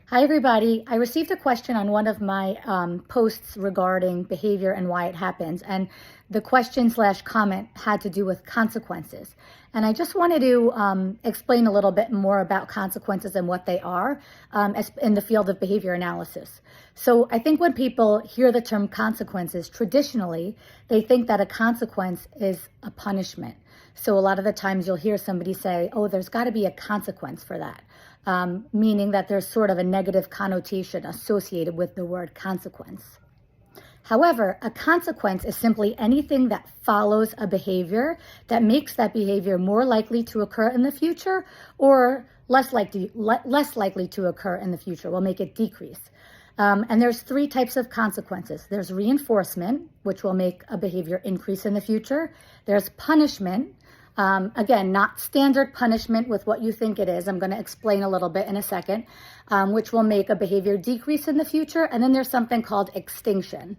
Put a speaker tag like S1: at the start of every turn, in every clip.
S1: Hi, everybody. I received a question on one of my posts regarding behavior and why it happens. And the question/comment had to do with consequences. And I just wanted to explain a little bit more about consequences and what they are as in the field of behavior analysis. So I think when people hear the term consequences, traditionally, they think that a consequence is a punishment. So a lot of the times you'll hear somebody say, oh, there's got to be a consequence for that. Meaning that there's sort of a negative connotation associated with the word consequence. However, a consequence is simply anything that follows a behavior that makes that behavior more likely to occur in the future or less likely to occur in the future, will make it decrease. And there's three types of consequences. There's reinforcement, which will make a behavior increase in the future. There's punishment. Again, not standard punishment with what you think it is. I'm going to explain a little bit in a second, which will make a behavior decrease in the future. And then there's something called extinction.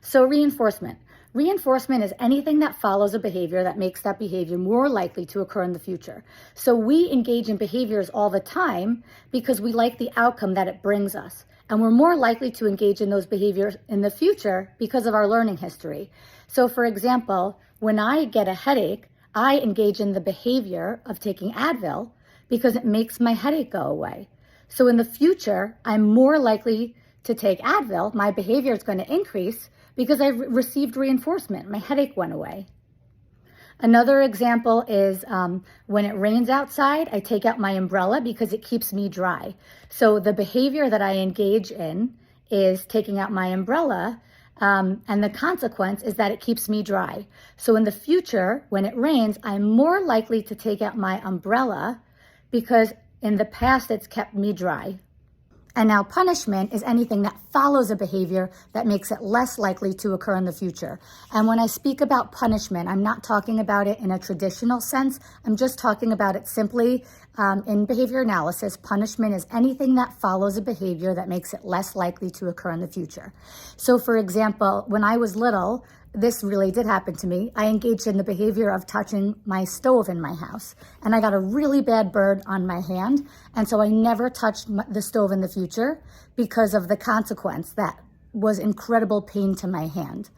S1: So reinforcement. Reinforcement is anything that follows a behavior that makes that behavior more likely to occur in the future. So we engage in behaviors all the time because we like the outcome that it brings us. And we're more likely to engage in those behaviors in the future because of our learning history. So for example, when I get a headache, I engage in the behavior of taking Advil because it makes my headache go away. So in the future, I'm more likely to take Advil. My behavior is going to increase because I've received reinforcement. My headache went away. Another example is when it rains outside, I take out my umbrella because it keeps me dry. So the behavior that I engage in is taking out my umbrella. And the consequence is that it keeps me dry. So in the future, when it rains, I'm more likely to take out my umbrella because in the past, it's kept me dry. And now punishment is anything that follows a behavior that makes it less likely to occur in the future. And when I speak about punishment, I'm not talking about it in a traditional sense. I'm just talking about it simply in behavior analysis. Punishment is anything that follows a behavior that makes it less likely to occur in the future. So for example, when I was little, this really did happen to me. I engaged in the behavior of touching my stove in my house, and I got a really bad burn on my hand. And so I never touched the stove in the future because of the consequence that was incredible pain to my hand.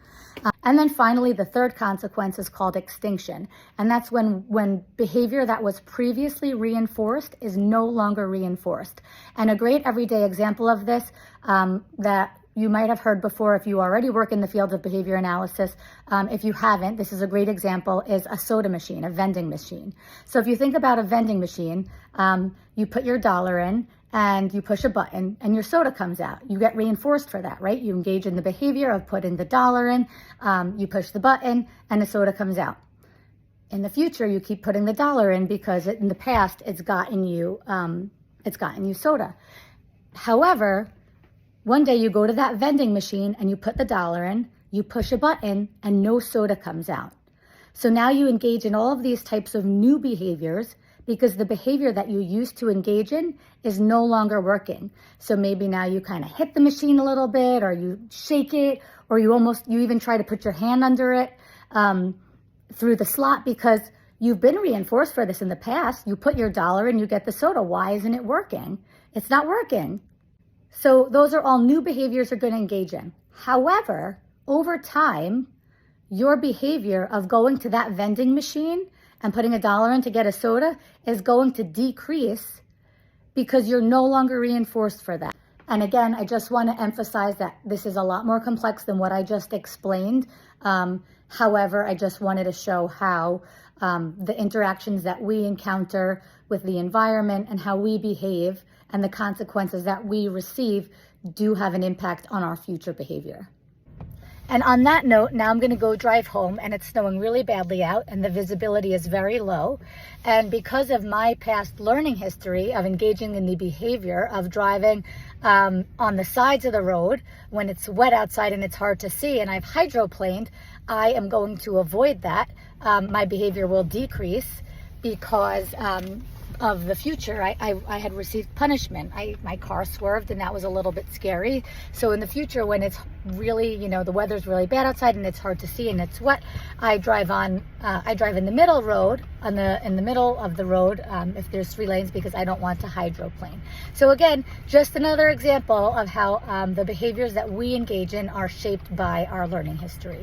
S1: And then finally, the third consequence is called extinction. And that's when behavior that was previously reinforced is no longer reinforced. And a great everyday example of this that you might have heard before if you already work in the field of behavior analysis. If you haven't, this is a great example, is a soda machine, a vending machine. So if you think about a vending machine, you put your dollar in and you push a button and your soda comes out. You get reinforced for that, right? You engage in the behavior of putting the dollar in, you push the button and the soda comes out. In the future, you keep putting the dollar in because in the past, it's gotten you soda. However, one day you go to that vending machine and you put the dollar in, you push a button, and no soda comes out. So now you engage in all of these types of new behaviors because the behavior that you used to engage in is no longer working. So maybe now you kind of hit the machine a little bit, or you shake it, or you even try to put your hand under it through the slot because you've been reinforced for this in the past. You put your dollar in, you get the soda. Why isn't it working? It's not working. So those are all new behaviors you're going to engage in. However, over time, your behavior of going to that vending machine and putting a dollar in to get a soda is going to decrease because you're no longer reinforced for that. And again, I just want to emphasize that this is a lot more complex than what I just explained. However, I just wanted to show how the interactions that we encounter with the environment and how we behave and the consequences that we receive do have an impact on our future behavior. And on that note, now I'm going to go drive home, and it's snowing really badly out and the visibility is very low. And because of my past learning history of engaging in the behavior of driving on the sides of the road when it's wet outside and it's hard to see, and I've hydroplaned, I am going to avoid that. My behavior will decrease because of the future, I had received punishment. My car swerved, and that was a little bit scary. So in the future, when it's really, the weather's really bad outside and it's hard to see and it's wet, I drive in the middle road, in the middle of the road, if there's 3 lanes, because I don't want to hydroplane. So again, just another example of how the behaviors that we engage in are shaped by our learning history.